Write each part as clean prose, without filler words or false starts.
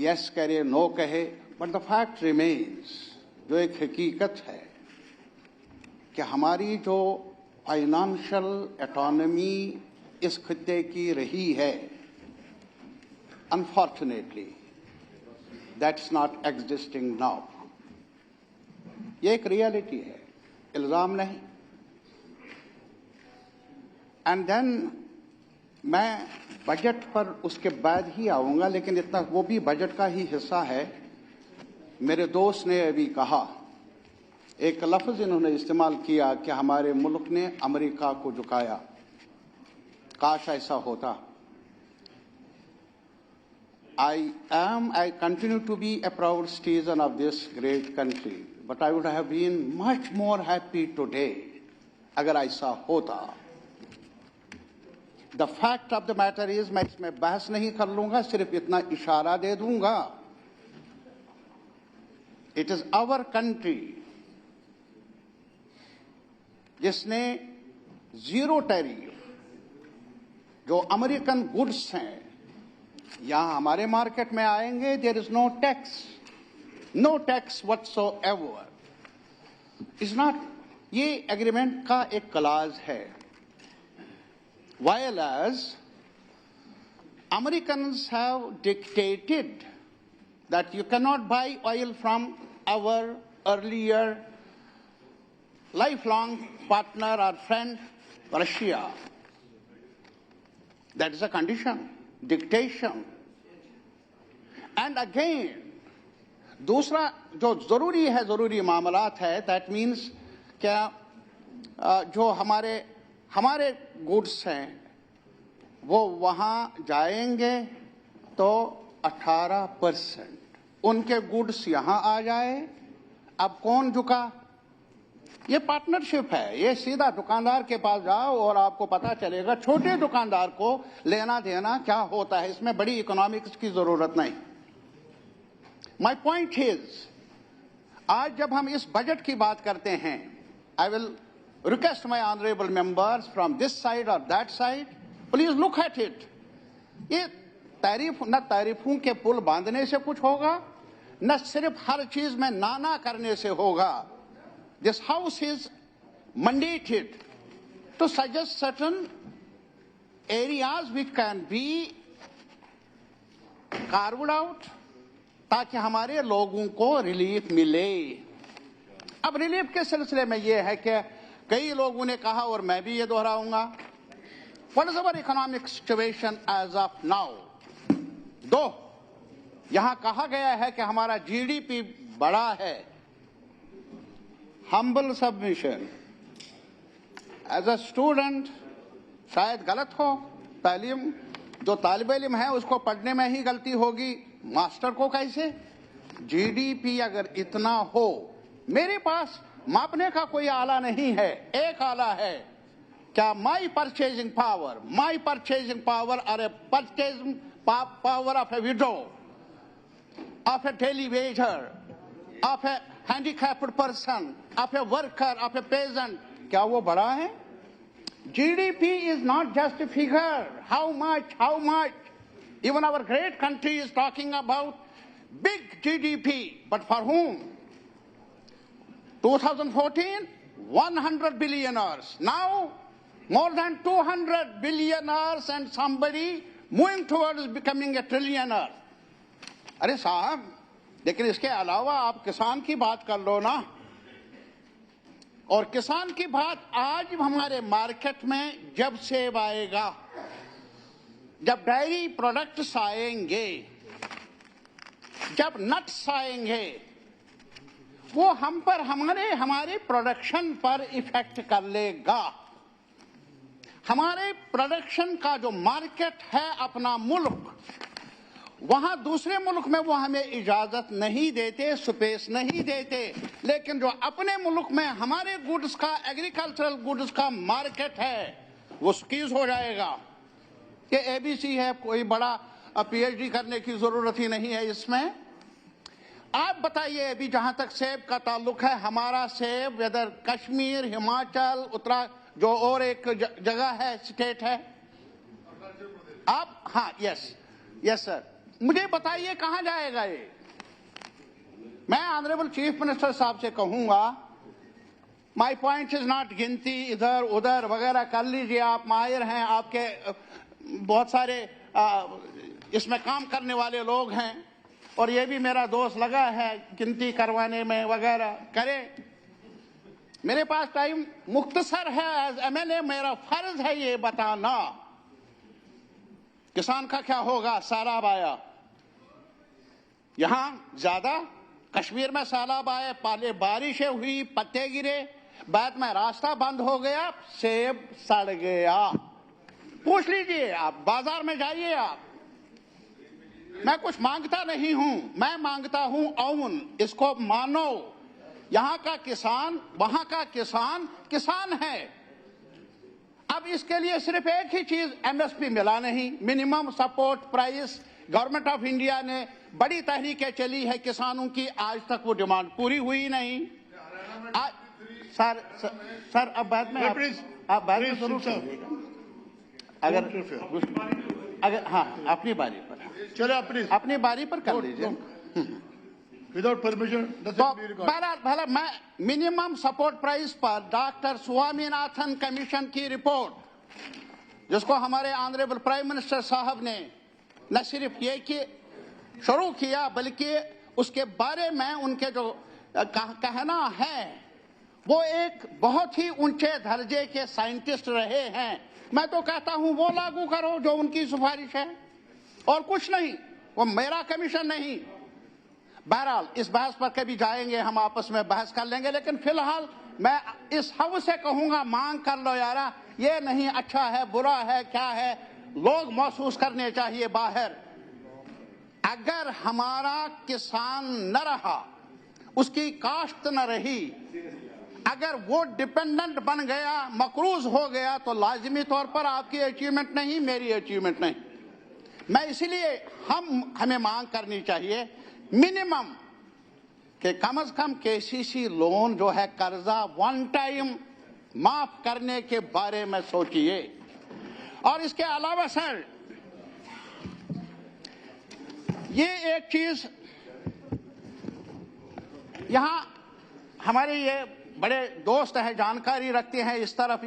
Yes करे no कहे, but the fact remains, जो एक हकीकत है कि हमारी जो फाइनेंशियल इकोनॉमी इस खित्ते की रही है, unfortunately that's not existing now. ये एक रियलिटी है, इल्जाम नहीं। एंड देन मैं बजट पर उसके बाद ही आऊंगा, लेकिन इतना वो भी बजट का ही हिस्सा है। मेरे दोस्त ने अभी कहा, एक लफ्ज इन्होंने इस्तेमाल किया कि हमारे मुल्क ने अमेरिका को झुकाया। काश ऐसा होता। I continue to be a proud citizen of this great country, but I would have been much more happy today अगर ऐसा होता। The fact of the matter is, मैं इसमें बहस नहीं कर लूंगा, सिर्फ इतना इशारा दे दूंगा। It is our country जिसने जीरो टैरिफ, जो अमेरिकन गुड्स हैं यहां हमारे मार्केट में आएंगे, there is no tax whatsoever. Is not, ये एग्रीमेंट का एक क्लॉज है। while as Americans have dictated that you cannot buy oil from our earlier lifelong partner or friend, Russia. That is a condition, dictation. And again, दूसरा जो जरूरी है, जरूरी मामलात है, that means क्या जो हमारे गुड्स हैं वो वहां जाएंगे तो 18% उनके गुड्स यहां आ जाए। अब कौन झुका? ये पार्टनरशिप है। ये सीधा दुकानदार के पास जाओ और आपको पता चलेगा छोटे दुकानदार को लेना देना क्या होता है। इसमें बड़ी इकोनॉमिक्स की जरूरत नहीं। माय पॉइंट इज, आज जब हम इस बजट की बात करते हैं, I will request my honorable members from this side or that side, please look at it. ये तारीफ न तारीफों के पुल बांधने से कुछ होगा, न सिर्फ हर चीज में नाना करने से होगा। This house is mandated to suggest certain areas which can be carved out ताकि हमारे लोगों को रिलीफ मिले। अब रिलीफ के सिलसिले में यह है कि कई लोगों ने कहा और मैं भी ये दोहराऊंगा, what is our economic situation as of now? दो, यहां कहा गया है कि हमारा जीडीपी बड़ा है। Humble submission, as a student शायद गलत हो, तालीम जो तालिब इल्म है उसको पढ़ने में ही गलती होगी, मास्टर को कैसे? जीडीपी अगर इतना हो, मेरे पास मापने का कोई आला नहीं है, एक आला है। क्या माई परचेजिंग पावर और a purchasing power of a widow, of a daily wager, of a handicapped person, of a worker, of a peasant, क्या वो बड़ा है? GDP is not just a figure, how much even our great country is talking about big GDP, but for whom? 2014, 100 billionaires. Now, more than 200 billionaires and somebody moving towards becoming a trillionaire. अरे साहब, लेकिन इसके अलावा आप किसान की बात कर लो ना। और किसान की बात आज हमारे मार्केट में जब सेब आएगा, जब डायरी प्रोडक्ट्स आएंगे, जब नट्स आएंगे, वो हम पर हमारे प्रोडक्शन पर इफेक्ट कर लेगा। हमारे प्रोडक्शन का जो मार्केट है अपना मुल्क, वहां दूसरे मुल्क में वो हमें इजाजत नहीं देते, स्पेस नहीं देते, लेकिन जो अपने मुल्क में हमारे गुड्स का, एग्रीकल्चरल गुड्स का मार्केट है, वो स्क्वीज हो जाएगा। ये एबीसी है, कोई बड़ा पीएचडी करने की जरूरत ही नहीं है इसमें। आप बताइए, अभी जहां तक सेब का ताल्लुक है, हमारा सेब वेदर कश्मीर, हिमाचल, जो और एक जगह है, स्टेट है, आप, हाँ, यस सर, मुझे बताइए कहां जाएगा ये? मैं ऑनरेबल चीफ मिनिस्टर साहब से कहूंगा, माई पॉइंट इज नॉट गिनती इधर उधर वगैरह कर लीजिए, आप माहिर हैं, आपके बहुत सारे इसमें काम करने वाले लोग हैं, और ये भी मेरा दोस्त लगा है गिनती करवाने में वगैरह करे। मेरे पास टाइम मुख्तसर है, एज एमएलए मेरा फर्ज है ये बताना किसान का क्या होगा। सैलाब आया, यहां ज्यादा कश्मीर में सैलाब आए, पहले बारिशें हुई, पत्ते गिरे, बाद में रास्ता बंद हो गया, सेब सड़ गया। पूछ लीजिए, आप बाजार में जाइए आप। मैं कुछ मांगता नहीं हूं, मैं मांगता हूं अमन, इसको मानो। यहां का किसान वहां का किसान किसान है। अब इसके लिए सिर्फ एक ही चीज, एमएसपी मिला नहीं, minimum support price. Government of India ने बड़ी तहरीकें चली है किसानों की, आज तक वो डिमांड पूरी हुई नहीं। सर अब बाद में आप बाद में जरूर अगर हाँ अपनी बारी पर, चलो अपनी बारी पर कर लीजिए विदाउट परमिशन। भला मैं मिनिमम सपोर्ट प्राइस पर डॉक्टर स्वामीनाथन कमीशन की रिपोर्ट, जिसको हमारे ऑनरेबल प्राइम मिनिस्टर साहब ने न सिर्फ ये कि शुरू किया, बल्कि उसके बारे में उनके जो कहना है, वो एक बहुत ही ऊंचे दर्जे के साइंटिस्ट रहे हैं। मैं तो कहता हूं वो लागू करो जो उनकी सिफारिश है, और कुछ नहीं, वो मेरा कमीशन नहीं। बहरहाल इस बहस पर कभी जाएंगे, हम आपस में बहस कर लेंगे, लेकिन फिलहाल मैं इस हाउस से कहूंगा, मांग कर लो यारा, ये नहीं अच्छा है बुरा है क्या है, लोग महसूस करने चाहिए बाहर। अगर हमारा किसान न रहा, उसकी काश्त न रही, अगर वो डिपेंडेंट बन गया, मकरूज हो गया, तो लाजिमी तौर पर आपकी अचीवमेंट नहीं, मेरी अचीवमेंट नहीं। मैं इसीलिए हमें मांग करनी चाहिए मिनिमम कि कम से कम केसीसी लोन जो है कर्जा वन टाइम माफ करने के बारे में सोचिए। और इसके अलावा सर, ये एक चीज यहां हमारे ये बड़े दोस्त हैं, जानकारी रखते हैं इस तरफ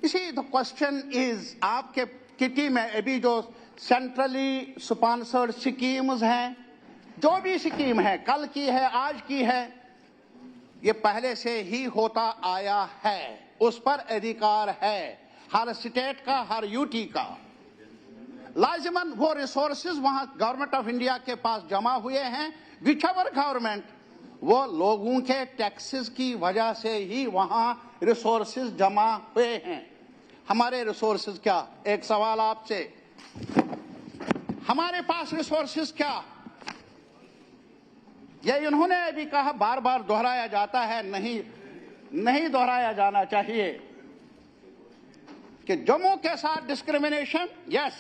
इसी द क्वेश्चन इज, आपके किटी में अभी जो सेंट्रली स्पॉन्सर्ड स्कीम्स हैं, जो भी स्कीम है, कल की है आज की है, ये पहले से ही होता आया है, उस पर अधिकार है हर स्टेट का, हर यूटी का। लाजिमन वो रिसोर्सेज वहां गवर्नमेंट ऑफ इंडिया के पास जमा हुए हैं, विच एवर गवर्नमेंट, वो लोगों के टैक्सेस की वजह से ही वहां रिसोर्सेज जमा हुए हैं। हमारे रिसोर्सेज क्या? एक सवाल आपसे, हमारे पास रिसोर्सेज क्या? ये इन्होंने अभी कहा, बार बार दोहराया जाता है, नहीं दोहराया जाना चाहिए कि जम्मू के साथ डिस्क्रिमिनेशन, यस,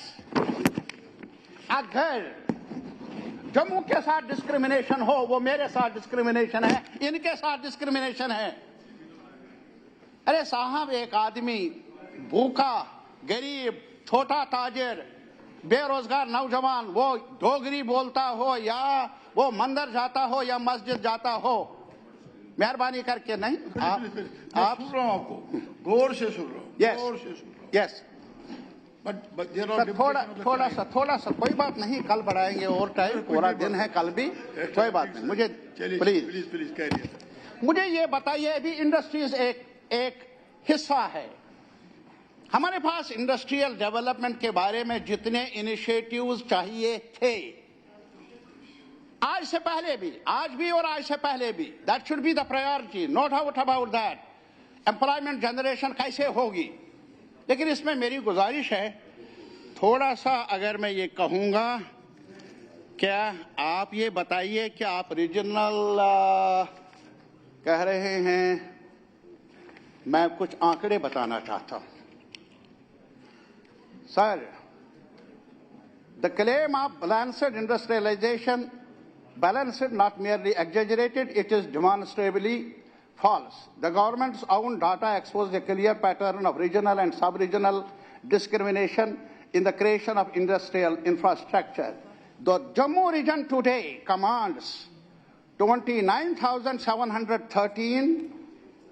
अगर जम्मू के साथ डिस्क्रिमिनेशन हो, वो मेरे साथ डिस्क्रिमिनेशन है, इनके साथ डिस्क्रिमिनेशन है। अरे साहब, एक आदमी भूखा, गरीब, छोटा ताजिर, बेरोजगार नौजवान, वो डोगरी बोलता हो या वो मंदिर जाता हो या मस्जिद जाता हो, मेहरबानी करके नहीं आप सुन रहा हूं, आपको गौर से सुन रहा हूं, गौर से सुन रहा हूं। यस, थोड़ा सा कोई बात नहीं, कल बढ़ाएंगे और टाइम, पूरा दिन है कल भी, कोई बात नहीं। मुझे प्लीज कहिए। मुझे ये बताइए, अभी इंडस्ट्रीज एक हिस्सा है। हमारे पास इंडस्ट्रियल डेवलपमेंट के बारे में जितने इनिशिएटिव्स चाहिए थे, आज से पहले भी, आज भी और आज से पहले भी, that should be the priority, no doubt about that. Employment generation कैसे होगी, लेकिन इसमें मेरी गुजारिश है, थोड़ा सा अगर मैं ये कहूंगा, क्या आप ये बताइए कि आप रीजनल कह रहे हैं, मैं कुछ आंकड़े बताना चाहता हूं sir. The claim of balanced industrialisation, balanced, not merely exaggerated, it is demonstrably false. The government's own data exposes a clear pattern of regional and sub-regional discrimination in the creation of industrial infrastructure. The Jammu region today commands 29,713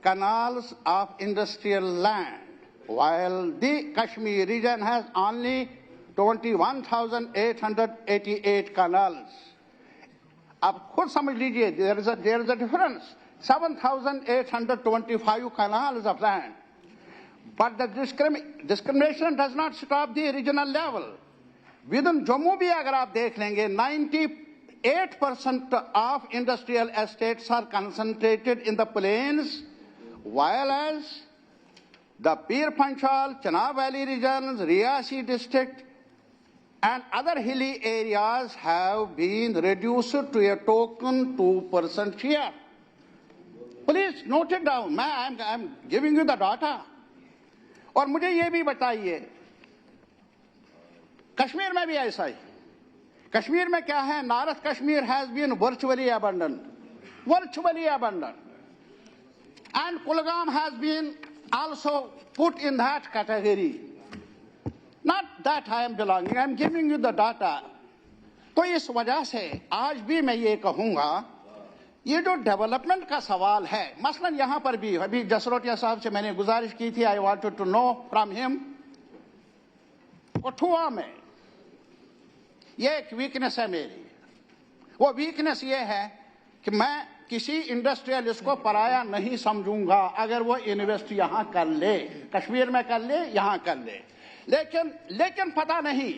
canals of industrial land, while the Kashmir region has only 21,888 canals. आप खुद समझ लीजिए, there is a difference. 7,825 canals of land. But the discrimination does not stop the regional level. Within Jammu भी अगर आप देख लेंगे, 98% of industrial estates are concentrated in the plains, while as the Pir Panchal, Chenab Valley regions, Riyasi district, and other hilly areas have been reduced to a token 2% share. Please note it down. I'm giving you the data. और मुझे ये भी बताइए, कश्मीर में भी ऐसा ही. कश्मीर में क्या है? North Kashmir has been virtually abandoned. And Kulgam has been also put in that category. Not that I am belonging, I am giving you the data. तो इस वजह से आज भी मैं ये कहूंगा, ये जो डेवलपमेंट का सवाल है, मसलन यहां पर भी अभी जसरोटिया साहब से मैंने गुजारिश की थी, I wanted to know from him, Kathua में ये एक वीकनेस है मेरी. वो वीकनेस ये है कि मैं किसी इंडस्ट्रियलिस्ट को पराया नहीं समझूंगा अगर वो इन्वेस्ट यहां कर ले, कश्मीर में कर ले, यहां कर ले. लेकिन पता नहीं,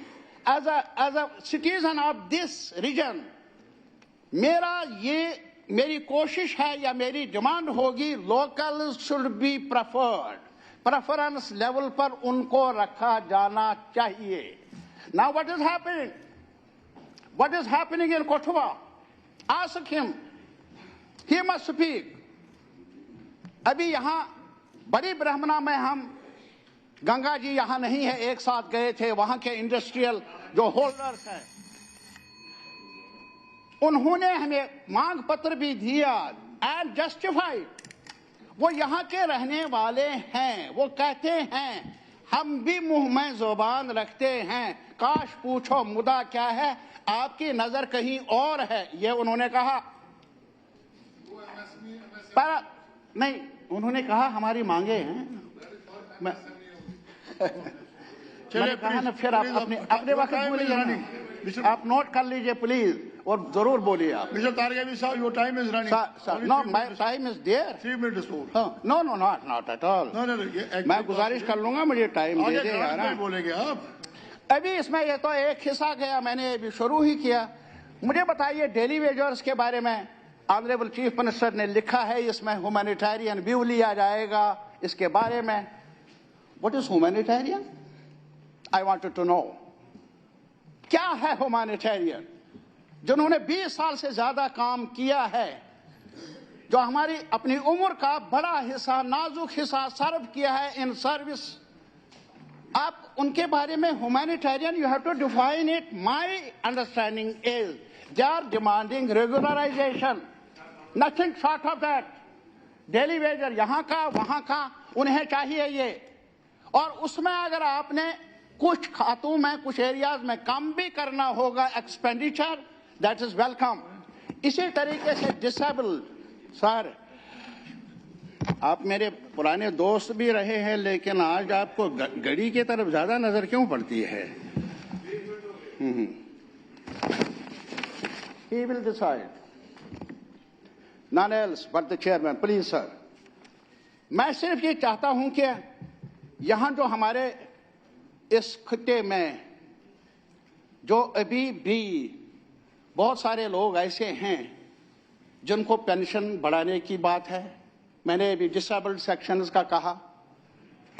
as a citizen of this region, मेरी कोशिश है या मेरी डिमांड होगी, local should be preferred, preference level पर उनको रखा जाना चाहिए. Now what is happening in Kothwa? Ask him, he must speak. अभी यहां बड़ी ब्रह्मणा में हम, गंगा जी यहां नहीं है, एक साथ गए थे, वहां के इंडस्ट्रियल जो होल्डर्स हैं, उन्होंने हमें मांग पत्र भी दिया एंड जस्टिफाइड. वो यहाँ के रहने वाले हैं, वो कहते हैं हम भी मुंह में जुबान रखते हैं, काश पूछो मुद्दा क्या है, आपकी नजर कहीं और है, ये उन्होंने कहा. पर नहीं, उन्होंने कहा हमारी मांगे हैं. मैंने कहा ना, फिर आप अपने वक्त बोलिए, आप नोट कर लीजिए प्लीज, और जरूर बोलिए आप. Mr. Targavi sir, your time is running. Sir, no, my time is there. 3 minutes more. No, not at all. No. मैं गुजारिश कर लूंगा, मुझे टाइम दे दे यार. आगे बोलेंगे आप. अभी इसमें ये तो एक हिस्सा गया, मैंने अभी शुरू ही किया. मुझे बताइए डेली वेजर्स के बारे में ऑनरेबल चीफ मिनिस्टर ने लिखा है, इसमें ह्यूमैनिटेरियन व्यू लिया जाएगा इसके बारे में. What is humanitarian? I wanted to know, क्या है ह्यूमैनिटेरियन? जिन्होंने 20 साल से ज्यादा काम किया है, जो हमारी अपनी उम्र का बड़ा हिस्सा, नाजुक हिस्सा सर्व किया है इन सर्विस, आप उनके बारे में humanitarian, you have to define it. My understanding is they are demanding regularisation, nothing short of that. Daily wager यहां का वहां का उन्हें चाहिए ये. और उसमें अगर आपने कुछ खातों में, कुछ एरियाज में कम भी करना होगा एक्सपेंडिचर, दैट इज वेलकम. इसी तरीके से डिसेबल, सर आप मेरे पुराने दोस्त भी रहे हैं, लेकिन आज आपको घड़ी की तरफ ज्यादा नजर क्यों पड़ती है? He will decide. None else but the chairman. Please, sir. मैं सिर्फ ये चाहता हूं कि यहां जो हमारे इस खित्ते में जो अभी भी बहुत सारे लोग ऐसे हैं जिनको पेंशन बढ़ाने की बात है, मैंने अभी डिसेबल्ड सेक्शंस का कहा,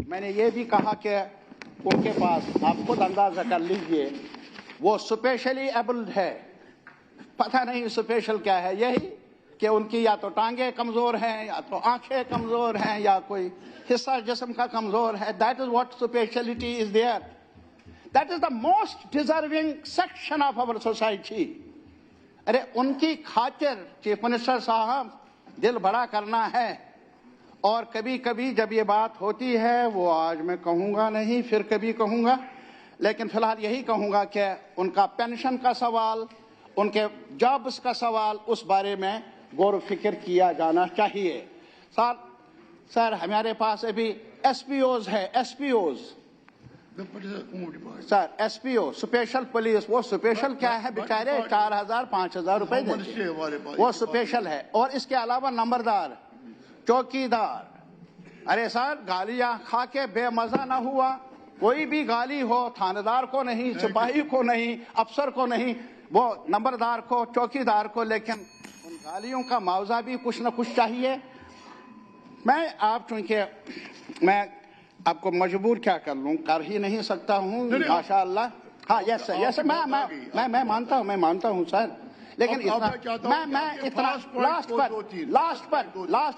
मैंने ये भी कहा कि उनके पास, आप खुद अंदाजा कर लीजिए, वो स्पेशली एबल्ड है. पता नहीं स्पेशल क्या है, यही कि उनकी या तो टांगे कमजोर हैं, या तो आंखें कमजोर हैं, या कोई हिस्सा जिस्म का कमजोर है. That is what speciality is there. That is the most deserving section of our society. अरे उनकी खातिर चीफ मिनिस्टर साहब दिल बड़ा करना है. और कभी कभी जब ये बात होती है, वो आज मैं कहूंगा नहीं, फिर कभी कहूंगा, लेकिन फिलहाल यही कहूंगा कि उनका पेंशन का सवाल, उनके जॉब्स का सवाल, उस बारे में गौर फिक्र किया जाना चाहिए। सर हमारे पास अभी एसपीओज है, एसपीओज सर, एसपीओ स्पेशल पुलिस, वो स्पेशल क्या है बेचारे, 4,000-5,000 रुपए देते, वो स्पेशल है। और इसके अलावा नंबरदार, चौकीदार, अरे सर गालियां खा के बेमजा ना हुआ, कोई भी गाली हो थानेदार को नहीं, सिपाही को नहीं, अफसर को नहीं, वो नंबरदार को, चौकीदार को, लेकिन उन गालियों का मुआवजा भी कुछ न कुछ चाहिए। चूंकि मैं आपको मजबूर क्या कर लूं, कर ही नहीं सकता हूं, माशाअल्लाह। हाँ यस सर, यस मैं मानता हूं सर, लेकिन इतना मैं इतना लास्ट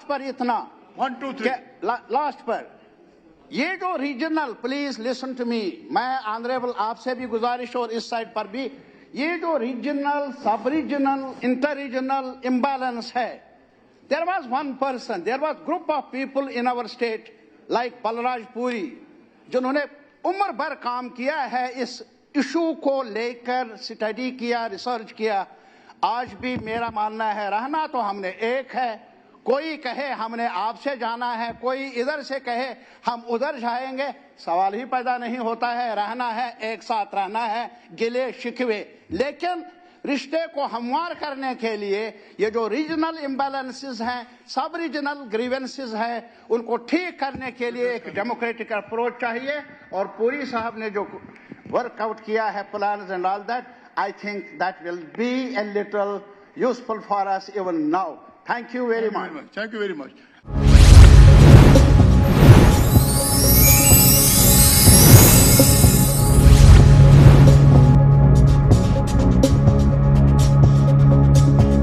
पर इतना 1 2 3 लास्ट पर ये जो regional, please listen to me, मैं ऑनरेबल आपसे भी गुजारिश और इस साइड पर भी, ये जो रीजनल, सब रीजनल, इंटर रीजनल इम्बैलेंस है, there was one person, there was group of people in our state like Balraj Puri, जिन्होंने उम्र भर काम किया है, इस इशू को लेकर स्टडी किया, रिसर्च किया। आज भी मेरा मानना है, रहना तो हमने एक है, कोई कहे हमने आपसे जाना है, कोई इधर से कहे हम उधर जाएंगे, सवाल ही पैदा नहीं होता है। रहना है, एक साथ रहना है, गिले शिकवे, लेकिन रिश्ते को हमवार करने के लिए ये जो रीजनल इम्बैलेंसेस हैं, सब रीजनल ग्रीवेंसेस हैं, उनको ठीक करने के लिए एक डेमोक्रेटिक अप्रोच चाहिए। और पुरी साहब ने जो वर्कआउट किया है, plans and all that, I think that will be a little useful for us even now. Thank you very much. Thank you very much.